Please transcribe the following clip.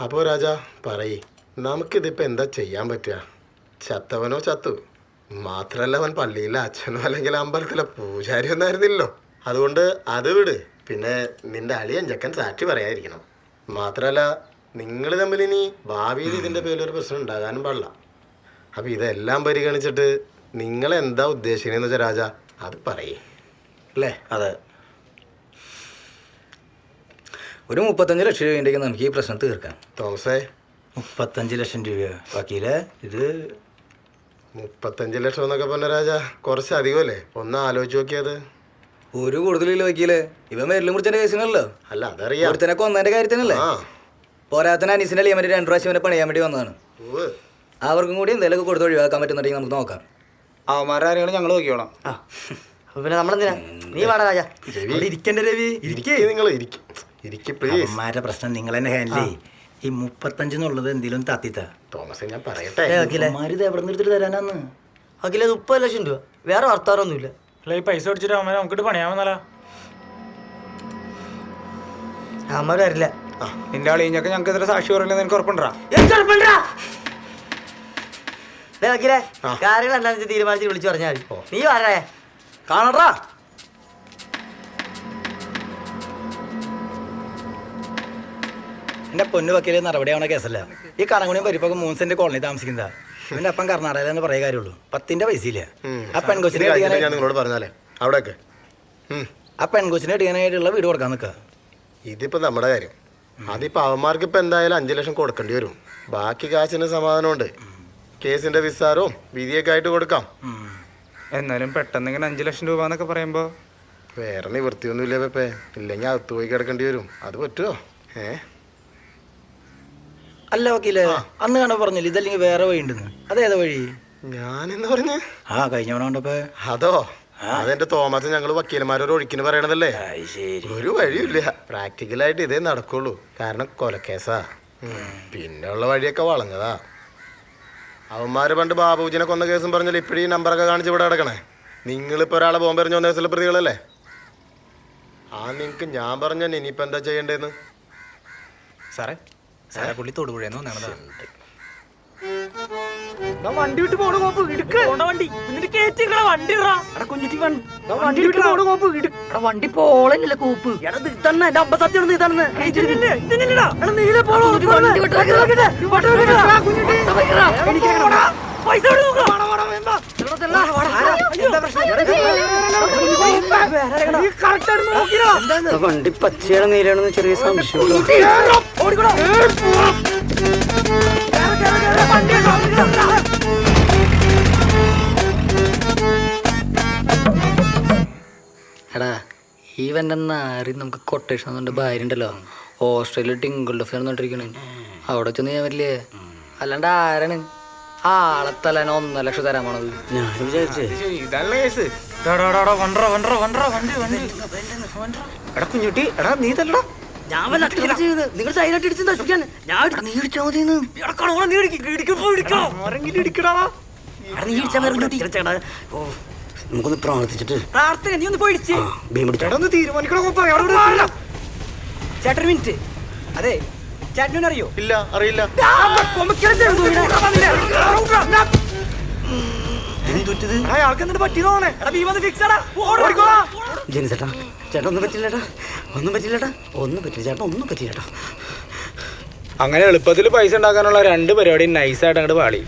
അപ്പോൾ രാജാ പറയേ, നമുക്കിതിപ്പോൾ എന്താ ചെയ്യാൻ പറ്റുക? ചത്തവനോ ചത്തു. മാത്രമല്ല അവൻ പള്ളിയിലെ അച്ഛനോ അല്ലെങ്കിൽ അമ്പലത്തിലെ പൂജാരി ഒന്നായിരുന്നില്ലല്ലോ. അതുകൊണ്ട് അത് വിട്. പിന്നെ നിന്റെ അളിയൻ ചെക്കൻ സാക്ഷി പറയാതിരിക്കണം. മാത്രമല്ല നിങ്ങൾ തമ്മിൽ ഇനി ഭാവിയിൽ ഇതിൻ്റെ പേരിലൊരു പ്രശ്നം ഉണ്ടാകാനും പാടില്ല. അപ്പം ഇതെല്ലാം പരിഗണിച്ചിട്ട് നിങ്ങളെന്താ ഉദ്ദേശിക്കുന്നതെന്ന് വെച്ചാൽ രാജാ അത് പറയേ, അല്ലേ? അതെ, ഒരു 35 ലക്ഷം രൂപയുണ്ടെങ്കിൽ നമുക്ക് ഈ പ്രശ്നം തീർക്കാം. തോമസേ, 35 ലക്ഷം രൂപ വക്കീലെ? ഇത് 35 ലക്ഷം എന്നൊക്കെ പറഞ്ഞ രാജാ കുറച്ച് അധികമല്ലേ? ഒന്ന് ആലോചിച്ച് നോക്കിയത്. ഒരു കൂടുതലില്ല വക്കീലെ. ഇവൻ മേരിലും മുറിച്ചതിന്റെ കേസിനല്ലോ. അല്ല അതറിയാം, ഒരുത്തനൊക്കെ ഒന്നതിന്റെ കാര്യത്തിനല്ലേ. പോരാത്തന്നെ അനീസിന്റെ അളിയൻ വേണ്ടി 2 പ്രാവശ്യം ഇവനെ പണിയാൻ വേണ്ടി വന്നതാണ്. അവർക്കും കൂടി എന്തെങ്കിലുമൊക്കെ കൊടുത്ത് ഒഴിവാക്കാൻ പറ്റുന്നുണ്ടെങ്കിൽ നമുക്ക് നോക്കാം. അവന്മാരുടെ കാര്യങ്ങൾ ഞങ്ങൾ നോക്കിയോളാം. പിന്നെ നമ്മളെന്തിനാ? നീ വാടാ രാജാ. ഇരിക്കണ്ടേ രവി? നിങ്ങൾ അവന്മാരുടെ പ്രശ്നം നിങ്ങൾ തന്നെ ഹാൻഡിൽ ചെയ്യ്. ഈ 35 എന്നുള്ളത് എന്തെങ്കിലും തത്തിത്ത. തോമസേ ഞാൻ പറയട്ടെ, ഇത് എവിടെ നിന്ന് എടുത്തിട്ട് തരാനാന്ന്? വക്കീലെ 30 ലക്ഷം രൂപ, വേറെ വർത്താനൊന്നുമില്ല. അല്ല ഈ പൈസ പിടിച്ചിട്ട് അവന്മാരെ നമുക്കിട്ട് പണിയാമെന്നല്ല. അമ്മ വരില്ല. നിന്റെ ആളിഞ്ഞൊക്കെ ഞങ്ങൾക്ക് എത്ര സാക്ഷി പറയില്ലെന്ന് എനിക്ക് ഉറപ്പുണ്ടാ? വക്കീലെ കാര്യങ്ങൾ എന്താണെന്ന് വെച്ചാൽ തീരുമാനിച്ച് വിളിച്ചു പറഞ്ഞാൽ മതി. നീ വാടേ കാണടാ. എന്റെ പൊന്നു വക്കീല് നടപടിയാവണ കേസല്ല. ഈ കണകുണിയും പരിപ്പൊക്കെ 3 സെന്റ് കോളനി താമസിക്കുന്നതാ. ഇവന്റെ അപ്പം കർണാടകയിൽ എന്ന് പറയാ കാര്യമുള്ളൂ. 10ന്റെ പൈസയില്ല. ആ പെൺകൊച്ചിനെ ഞാൻ നിങ്ങളോട് പറഞ്ഞാലേ അവിടെയൊക്കെ ആ പെൺകൊച്ചിനെ ഇടിയാനായിട്ടുള്ള വീട് കൊടുക്കാൻ നിൽക്കുക. ഇതിപ്പോ നമ്മുടെ കാര്യം. അതിപ്പോ അവന്മാർക്ക് ഇപ്പൊ എന്തായാലും 5 ലക്ഷം കൊടുക്കേണ്ടി വരും. ബാക്കി കാശിന് സമാധാനമുണ്ട്. കേസിന്റെ വിസ്താരവും വിധിയൊക്കെ ആയിട്ട് കൊടുക്കാം. എന്നാലും പെട്ടെന്ന് ഇങ്ങനെ 5 ലക്ഷം രൂപ എന്നൊക്കെ പറയുമ്പോ വേറെ നിവൃത്തിയൊന്നുമില്ല പെപ്പേ. ഇല്ലെങ്കിൽ അകത്ത് പോയി കിടക്കേണ്ടി വരും. അത് പറ്റുമോ? അല്ല വക്കീലെ, അന്ന് കാണാൻ പറഞ്ഞില്ല ഇതല്ലെങ്കിൽ വേറെ വഴി ഉണ്ടെന്ന്. അതേതാ വഴി? ഞാനെന്ന് പറഞ്ഞ കഴിഞ്ഞ തവണ കണ്ടപ്പോ. അതോ? അതെന്റെ തോമസ് ഞങ്ങൾ വക്കീലന്മാരൊരു ഒഴുക്കിന് പറയണതല്ലേ. ഒരു വഴിയില്ല. പ്രാക്ടിക്കലായിട്ട് ഇതേ നടക്കുള്ളൂ. കാരണം കൊലക്കേസാ. പിന്നെ ഉള്ള വഴിയൊക്കെ വളഞ്ഞതാ. അവന്മാര് പണ്ട് ബാബുജിനെ കൊന്ന കേസും പറഞ്ഞാൽ ഇപ്പഴീ നമ്പറൊക്കെ കാണിച്ച് ഇവിടെ കിടക്കണേ. നിങ്ങളിപ്പോ ഒരാളെ ബോംബെറിഞ്ഞ കേസിലെ പ്രതികളല്ലേ? നിങ്ങക്ക് ഞാൻ പറഞ്ഞ ഇനിയിപ്പോ എന്താ ചെയ്യണ്ടേന്ന്? സാറേ പുള്ളി തൊടുപുഴയെന്ന് വന്നാണ്. വണ്ടി വിട്ട് പോണ കോപ്പ് വണ്ടി പോളന്നില്ല കൂപ്പ് തന്നെ എന്റെ അമ്പ സത്യം ഇതാണെന്ന് വണ്ടി പച്ചയുടെ നീരാണെന്ന് ചെറിയ സംശയം. എടാ ഈവൻ്റെ നാരി നമുക്ക് കൊട്ടേഷൻ എന്നുണ്ട് ഭാര്യ ഉണ്ടല്ലോ, ഓസ്ട്രേലിയ ടിങ്കിൾ ഡോഫ് നടന്നിട്ടിരിക്കണേ. അവിടെ ചെന്ന് ഞാൻ വരില്ലേ? അല്ലാണ്ട് ആരാണ് ആളെ തലാൻ 1.5 ലക്ഷം തരാൻ പോണത്? ഞാൻ വിചാരിച്ചേ ഇതല്ല കേസ്. കുഞ്ഞുട്ടി എടാ നീ തല്ലടാ. ഞാൻ നിങ്ങൾ സൈനായിട്ട് ഇടിച്ച് നശിപ്പിക്കാൻ ഞാൻ നീ ഇടിച്ചാൽ മതി. നമുക്കൊന്ന് പ്രാർത്ഥിച്ചിട്ട് നീ ഒന്ന് പോയിടിച്ച് തീരുമാനിക്കണം. ചേട്ടൻ മിനിറ്റ്. അതെ ചേട്ടനെ അറിയോ? ഇല്ല, അറിയില്ല. ജനിച്ചേട്ടാ ചേട്ടാ ഒന്നും പറ്റില്ലട്ടാ, ഒന്നും പറ്റില്ലട്ടാ, ഒന്നും പറ്റില്ല ചേട്ടാ, ഒന്നും പറ്റില്ലട്ടാ. അങ്ങനെ എളുപ്പത്തിൽ പൈസ ഉണ്ടാക്കാനുള്ള 2 പരിപാടി നൈസായിട്ട് അങ്ങോട്ട് പാളി.